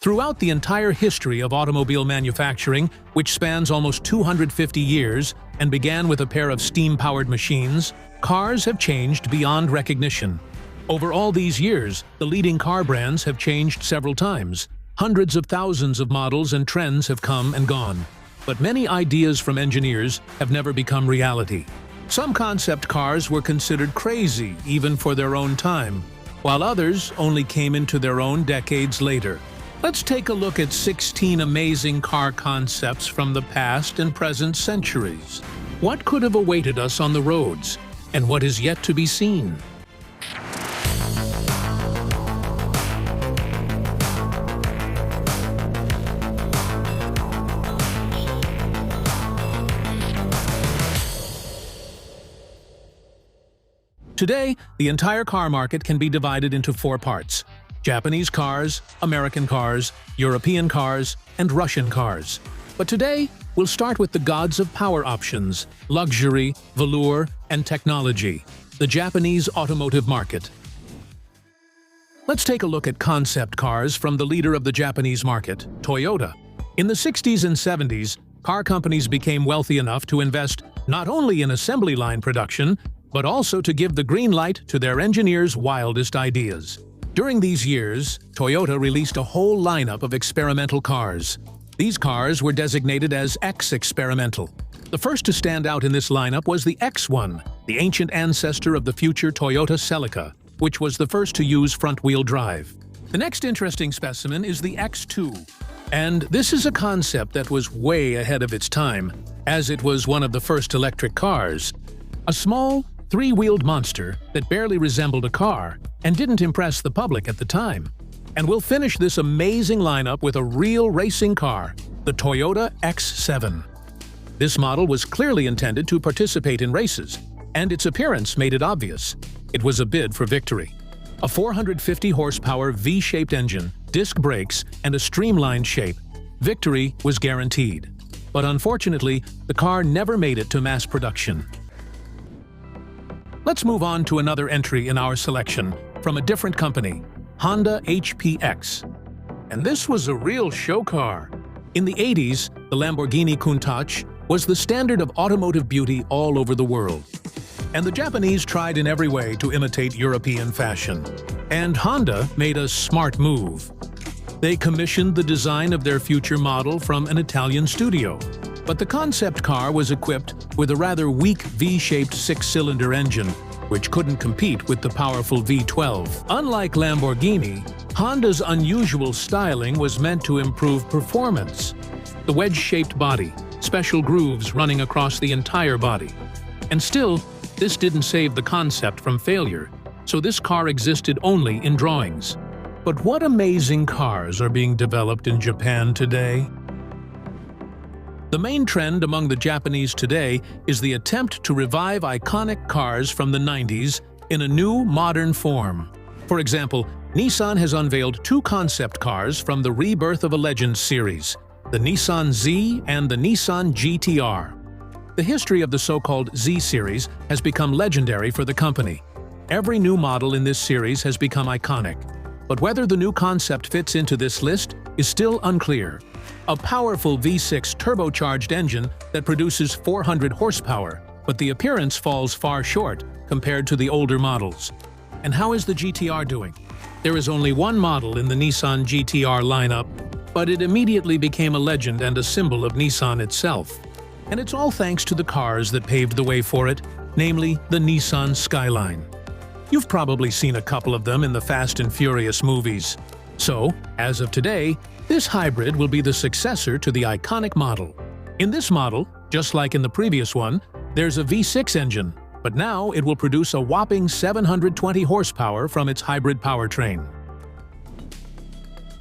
Throughout the entire history of automobile manufacturing, which spans almost 250 years and began with a pair of steam-powered machines, cars have changed beyond recognition. Over all these years, the leading car brands have changed several times. Hundreds of thousands of models and trends have come and gone. But many ideas from engineers have never become reality. Some concept cars were considered crazy even for their own time, while others only came into their own decades later. Let's take a look at 16 amazing car concepts from the past and present centuries. What could have awaited us on the roads, and what is yet to be seen? Today, the entire car market can be divided into four parts: Japanese cars, American cars, European cars, and Russian cars. But today, we'll start with the gods of power options, luxury, velour, and technology, the Japanese automotive market. Let's take a look at concept cars from the leader of the Japanese market, Toyota. In the 60s and 70s, car companies became wealthy enough to invest not only in assembly line production, but also to give the green light to their engineers' wildest ideas. During these years, Toyota released a whole lineup of experimental cars. These cars were designated as X-experimental. The first to stand out in this lineup was the X1, the ancient ancestor of the future Toyota Celica, which was the first to use front-wheel drive. The next interesting specimen is the X2. And this is a concept that was way ahead of its time, as it was one of the first electric cars. A small, three-wheeled monster that barely resembled a car and didn't impress the public at the time. And we'll finish this amazing lineup with a real racing car, the Toyota X7. This model was clearly intended to participate in races, and its appearance made it obvious. It was a bid for victory. A 450 horsepower V-shaped engine, disc brakes, and a streamlined shape. Victory was guaranteed. But unfortunately, the car never made it to mass production. Let's move on to another entry in our selection, from a different company, Honda HPX. And this was a real show car. In the 80s, the Lamborghini Countach was the standard of automotive beauty all over the world. And the Japanese tried in every way to imitate European fashion. And Honda made a smart move. They commissioned the design of their future model from an Italian studio. But the concept car was equipped with a rather weak V-shaped six-cylinder engine, which couldn't compete with the powerful V12. Unlike Lamborghini, Honda's unusual styling was meant to improve performance. The wedge-shaped body, special grooves running across the entire body. And still, this didn't save the concept from failure, so this car existed only in drawings. But what amazing cars are being developed in Japan today? The main trend among the Japanese today is the attempt to revive iconic cars from the 90s in a new, modern form. For example, Nissan has unveiled two concept cars from the Rebirth of a Legend series, the Nissan Z and the Nissan GT-R. The history of the so-called Z series has become legendary for the company. Every new model in this series has become iconic. But whether the new concept fits into this list is still unclear. A powerful V6 turbocharged engine that produces 400 horsepower, but the appearance falls far short compared to the older models. And how is the GT-R doing? There is only one model in the Nissan GT-R lineup, but it immediately became a legend and a symbol of Nissan itself. And it's all thanks to the cars that paved the way for it, namely the Nissan Skyline. You've probably seen a couple of them in the Fast and Furious movies. So, as of today, this hybrid will be the successor to the iconic model. In this model, just like in the previous one, there's a V6 engine, but now it will produce a whopping 720 horsepower from its hybrid powertrain.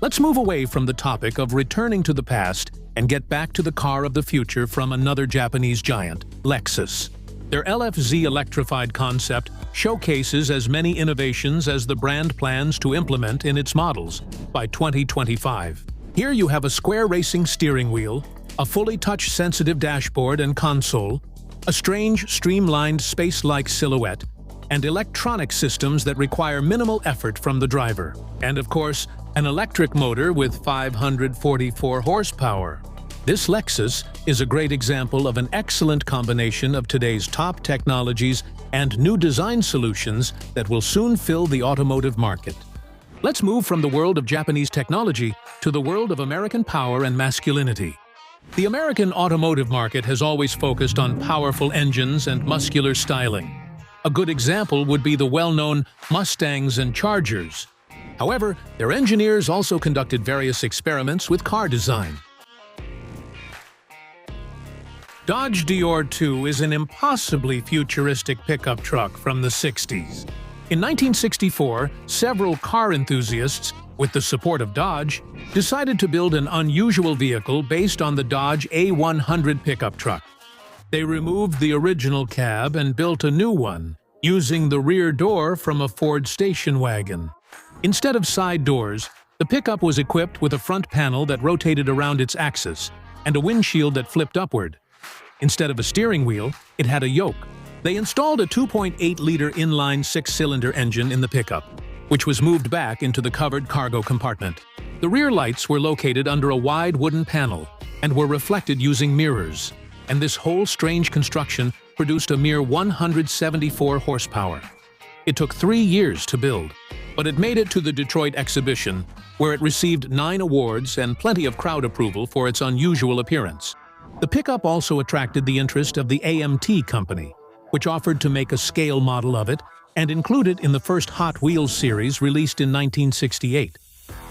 Let's move away from the topic of returning to the past and get back to the car of the future from another Japanese giant, Lexus. Their LFZ electrified concept showcases as many innovations as the brand plans to implement in its models by 2025. Here you have a square racing steering wheel, a fully touch-sensitive dashboard and console, a strange, streamlined space-like silhouette, and electronic systems that require minimal effort from the driver. And of course, an electric motor with 544 horsepower. This Lexus is a great example of an excellent combination of today's top technologies and new design solutions that will soon fill the automotive market. Let's move from the world of Japanese technology to the world of American power and masculinity. The American automotive market has always focused on powerful engines and muscular styling. A good example would be the well-known Mustangs and Chargers. However, their engineers also conducted various experiments with car design. Dodge Dior 2 is an impossibly futuristic pickup truck from the 60s. In 1964, several car enthusiasts, with the support of Dodge, decided to build an unusual vehicle based on the Dodge A100 pickup truck. They removed the original cab and built a new one, using the rear door from a Ford station wagon. Instead of side doors, the pickup was equipped with a front panel that rotated around its axis and a windshield that flipped upward. Instead of a steering wheel, it had a yoke. They installed a 2.8-liter inline six-cylinder engine in the pickup, which was moved back into the covered cargo compartment. The rear lights were located under a wide wooden panel and were reflected using mirrors, and this whole strange construction produced a mere 174 horsepower. It took 3 years to build, but it made it to the Detroit exhibition, where it received 9 awards and plenty of crowd approval for its unusual appearance. The pickup also attracted the interest of the AMT company, which offered to make a scale model of it and include it in the first Hot Wheels series released in 1968.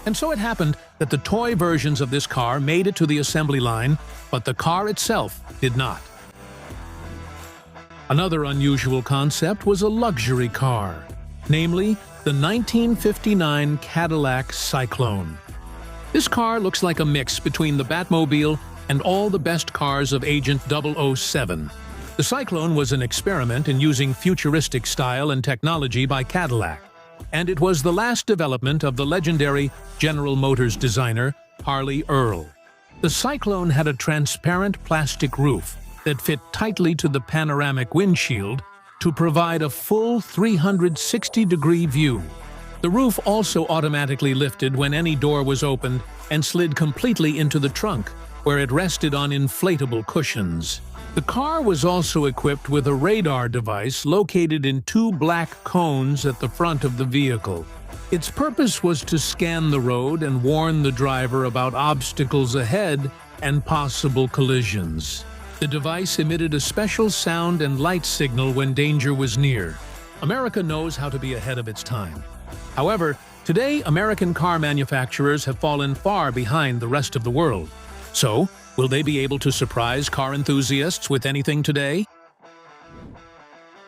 And so it happened that the toy versions of this car made it to the assembly line, but the car itself did not. Another unusual concept was a luxury car, namely the 1959 Cadillac Cyclone. This car looks like a mix between the Batmobile and all the best cars of Agent 007. The Cyclone was an experiment in using futuristic style and technology by Cadillac, and it was the last development of the legendary General Motors designer, Harley Earl. The Cyclone had a transparent plastic roof that fit tightly to the panoramic windshield to provide a full 360-degree view. The roof also automatically lifted when any door was opened and slid completely into the trunk, where it rested on inflatable cushions. The car was also equipped with a radar device located in 2 black cones at the front of the vehicle. Its purpose was to scan the road and warn the driver about obstacles ahead and possible collisions. The device emitted a special sound and light signal when danger was near. America knows how to be ahead of its time. However, today American car manufacturers have fallen far behind the rest of the world. So, will they be able to surprise car enthusiasts with anything today?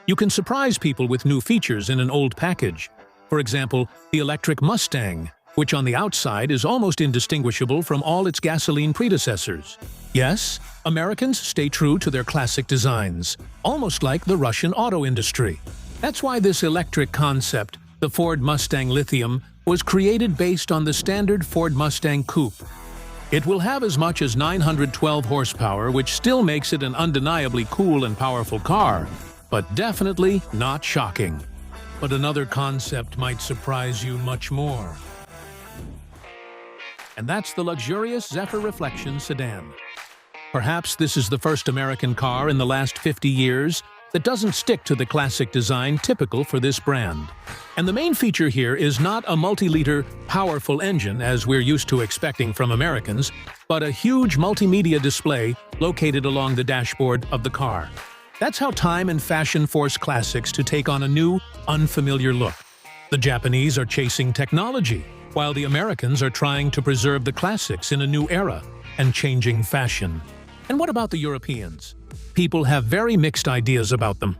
You can surprise people with new features in an old package. For example, the electric Mustang, which on the outside is almost indistinguishable from all its gasoline predecessors. Yes, Americans stay true to their classic designs, almost like the Russian auto industry. That's why this electric concept, the Ford Mustang Lithium, was created based on the standard Ford Mustang Coupe. It will have as much as 912 horsepower, which still makes it an undeniably cool and powerful car, but definitely not shocking. But another concept might surprise you much more. And that's the luxurious Zephyr Reflection sedan. Perhaps this is the first American car in the last 50 years that doesn't stick to the classic design typical for this brand. And the main feature here is not a multi-liter, powerful engine as we're used to expecting from Americans, but a huge multimedia display located along the dashboard of the car. That's how time and fashion force classics to take on a new, unfamiliar look. The Japanese are chasing technology, while the Americans are trying to preserve the classics in a new era and changing fashion. And what about the Europeans? People have very mixed ideas about them.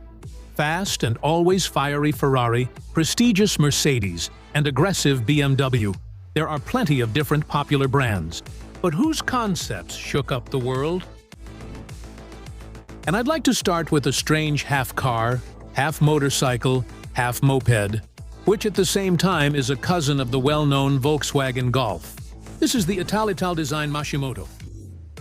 Fast and always fiery Ferrari, prestigious Mercedes, and aggressive BMW. There are plenty of different popular brands. But whose concepts shook up the world? And I'd like to start with a strange half-car, half-motorcycle, half-moped, which at the same time is a cousin of the well-known Volkswagen Golf. This is the Ital design Mashimoto.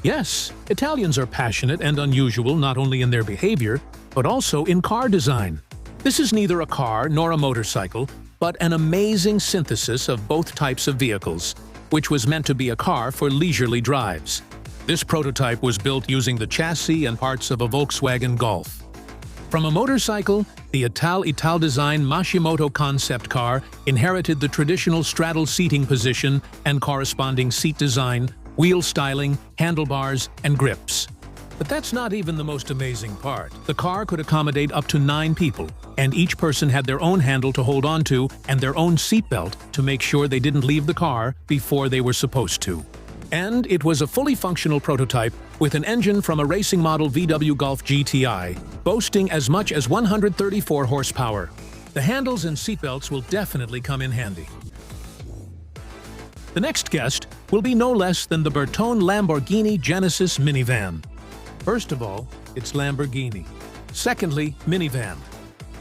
Yes, Italians are passionate and unusual not only in their behavior, but also in car design. This is neither a car nor a motorcycle, but an amazing synthesis of both types of vehicles, which was meant to be a car for leisurely drives. This prototype was built using the chassis and parts of a Volkswagen Golf. From a motorcycle, the Ital-design Mashimoto concept car inherited the traditional straddle seating position and corresponding seat design, wheel styling, handlebars, and grips. But that's not even the most amazing part. The car could accommodate up to 9 people, and each person had their own handle to hold onto and their own seatbelt to make sure they didn't leave the car before they were supposed to. And it was a fully functional prototype with an engine from a racing model VW Golf GTI, boasting as much as 134 horsepower. The handles and seatbelts will definitely come in handy. The next guest will be no less than the Bertone Lamborghini Genesis minivan. First of all, it's Lamborghini. Secondly, minivan.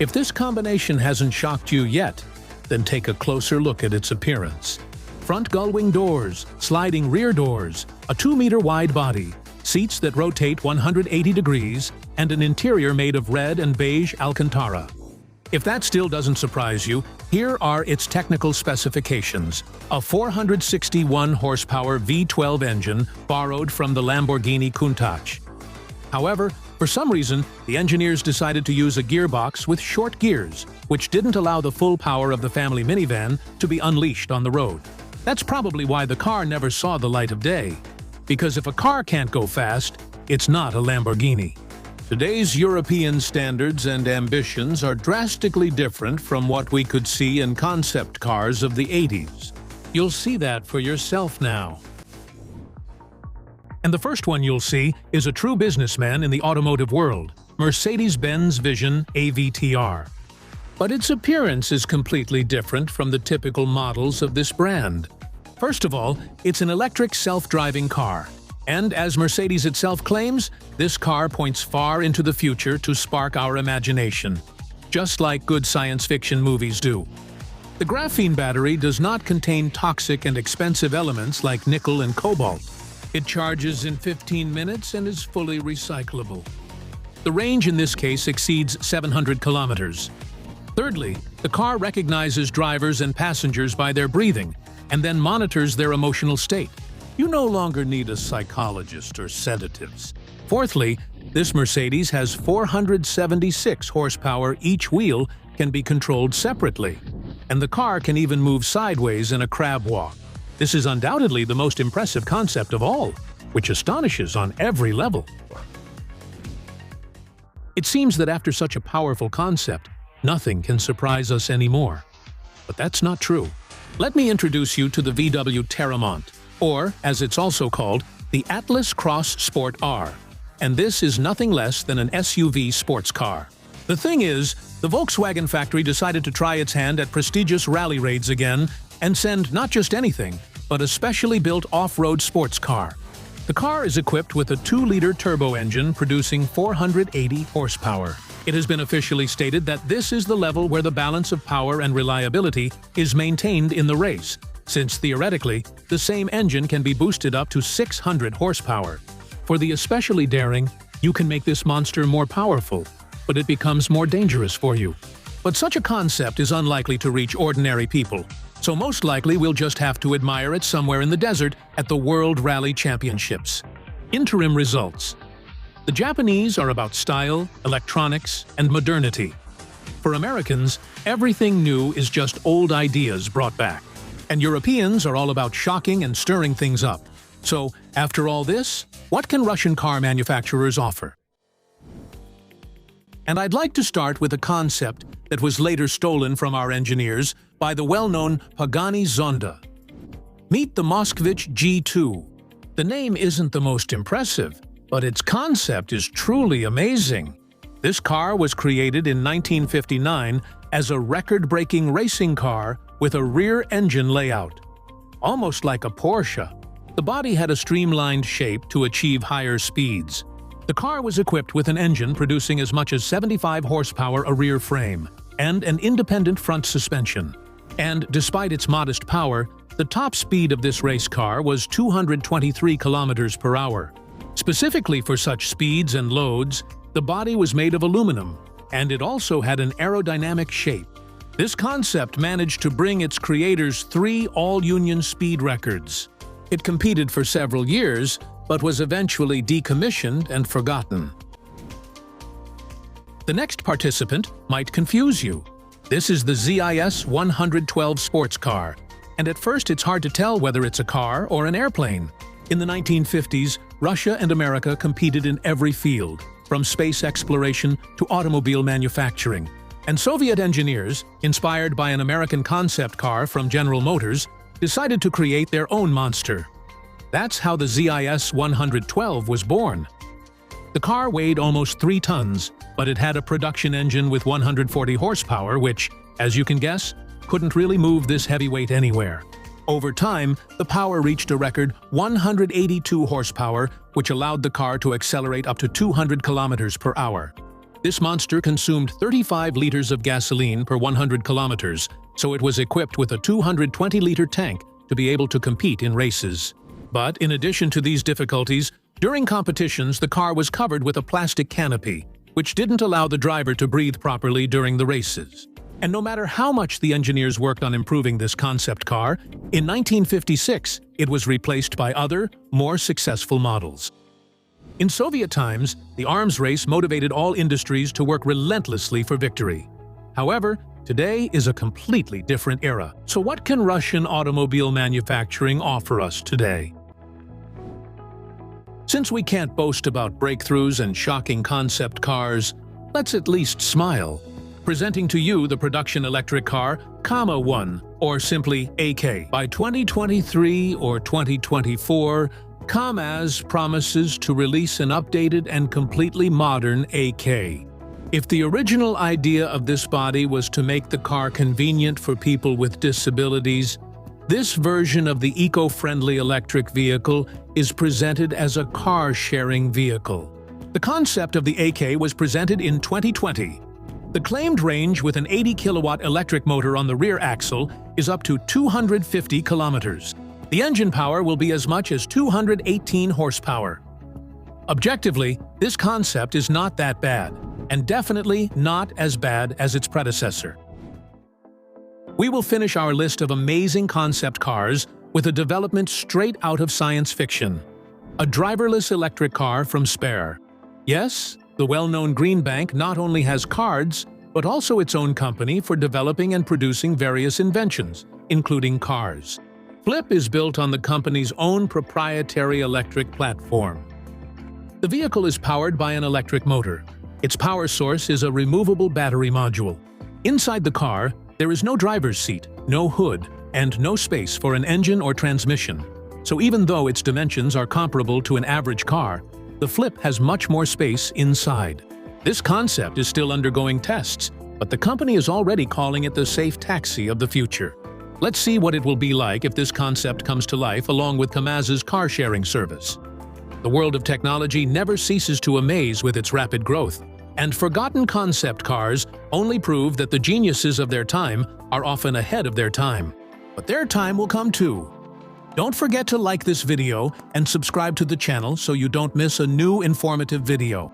If this combination hasn't shocked you yet, then take a closer look at its appearance. Front gullwing doors, sliding rear doors, a 2-meter wide body, seats that rotate 180 degrees, and an interior made of red and beige Alcantara. If that still doesn't surprise you, here are its technical specifications. A 461 horsepower V12 engine borrowed from the Lamborghini Countach. However, for some reason, the engineers decided to use a gearbox with short gears, which didn't allow the full power of the family minivan to be unleashed on the road. That's probably why the car never saw the light of day. Because if a car can't go fast, it's not a Lamborghini. Today's European standards and ambitions are drastically different from what we could see in concept cars of the 80s. You'll see that for yourself now. And the first one you'll see is a true businessman in the automotive world, Mercedes-Benz Vision AVTR. But its appearance is completely different from the typical models of this brand. First of all, it's an electric self-driving car. And as Mercedes itself claims, this car points far into the future to spark our imagination, just like good science fiction movies do. The graphene battery does not contain toxic and expensive elements like nickel and cobalt. It charges in 15 minutes and is fully recyclable. The range in this case exceeds 700 kilometers. Thirdly, the car recognizes drivers and passengers by their breathing and then monitors their emotional state. You no longer need a psychologist or sedatives. Fourthly, this Mercedes has 476 horsepower. Each wheel can be controlled separately, and the car can even move sideways in a crab walk. This is undoubtedly the most impressive concept of all, which astonishes on every level. It seems that after such a powerful concept, nothing can surprise us anymore. But that's not true. Let me introduce you to the VW Terramont, or, as it's also called, the Atlas Cross Sport R. And this is nothing less than an SUV sports car. The thing is, the Volkswagen factory decided to try its hand at prestigious rally raids again and send not just anything, but a specially built off-road sports car. The car is equipped with a 2-liter turbo engine producing 480 horsepower. It has been officially stated that this is the level where the balance of power and reliability is maintained in the race, since theoretically, the same engine can be boosted up to 600 horsepower. For the especially daring, you can make this monster more powerful, but it becomes more dangerous for you. But such a concept is unlikely to reach ordinary people, so most likely we'll just have to admire it somewhere in the desert at the World Rally Championships. Interim results. The Japanese are about style, electronics, and modernity. For Americans, everything new is just old ideas brought back. And Europeans are all about shocking and stirring things up. So, after all this, what can Russian car manufacturers offer? And I'd like to start with a concept that was later stolen from our engineers by the well-known Pagani Zonda. Meet the Moskvich G2. The name isn't the most impressive, but its concept is truly amazing. This car was created in 1959 as a record-breaking racing car with a rear engine layout. Almost like a Porsche, the body had a streamlined shape to achieve higher speeds. The car was equipped with an engine producing as much as 75 horsepower, a rear frame, and an independent front suspension. And despite its modest power, the top speed of this race car was 223 kilometers per hour. Specifically for such speeds and loads, the body was made of aluminum, and it also had an aerodynamic shape. This concept managed to bring its creators 3 all-union speed records. It competed for several years, but was eventually decommissioned and forgotten. The next participant might confuse you. This is the ZIS 112 sports car, and at first it's hard to tell whether it's a car or an airplane. In the 1950s, Russia and America competed in every field, from space exploration to automobile manufacturing. And Soviet engineers, inspired by an American concept car from General Motors, decided to create their own monster. That's how the ZIS 112 was born. The car weighed almost 3 tons, but it had a production engine with 140 horsepower, which, as you can guess, couldn't really move this heavy weight anywhere. Over time, the power reached a record 182 horsepower, which allowed the car to accelerate up to 200 kilometers per hour. This monster consumed 35 liters of gasoline per 100 kilometers, so it was equipped with a 220-liter tank to be able to compete in races. But in addition to these difficulties, during competitions the car was covered with a plastic canopy, which didn't allow the driver to breathe properly during the races. And no matter how much the engineers worked on improving this concept car, in 1956 it was replaced by other, more successful models. In Soviet times, the arms race motivated all industries to work relentlessly for victory. However, today is a completely different era. So what can Russian automobile manufacturing offer us today? Since we can't boast about breakthroughs and shocking concept cars, let's at least smile. Presenting to you the production electric car Kama 1, or simply AK. By 2023 or 2024, KAMAZ promises to release an updated and completely modern AK. If the original idea of this body was to make the car convenient for people with disabilities, this version of the eco-friendly electric vehicle is presented as a car-sharing vehicle. The concept of the AK was presented in 2020. The claimed range with an 80-kilowatt electric motor on the rear axle is up to 250 kilometers. The engine power will be as much as 218 horsepower. Objectively, this concept is not that bad, and definitely not as bad as its predecessor. We will finish our list of amazing concept cars with a development straight out of science fiction. A driverless electric car from Spare. Yes, the well-known Green Bank not only has cards, but also its own company for developing and producing various inventions, including cars. Flip is built on the company's own proprietary electric platform. The vehicle is powered by an electric motor. Its power source is a removable battery module. Inside the car, there is no driver's seat, no hood, and no space for an engine or transmission. So even though its dimensions are comparable to an average car, the Flip has much more space inside. This concept is still undergoing tests, but the company is already calling it the safe taxi of the future. Let's see what it will be like if this concept comes to life along with KAMAZ's car-sharing service. The world of technology never ceases to amaze with its rapid growth, and forgotten concept cars only prove that the geniuses of their time are often ahead of their time. But their time will come too. Don't forget to like this video and subscribe to the channel so you don't miss a new informative video.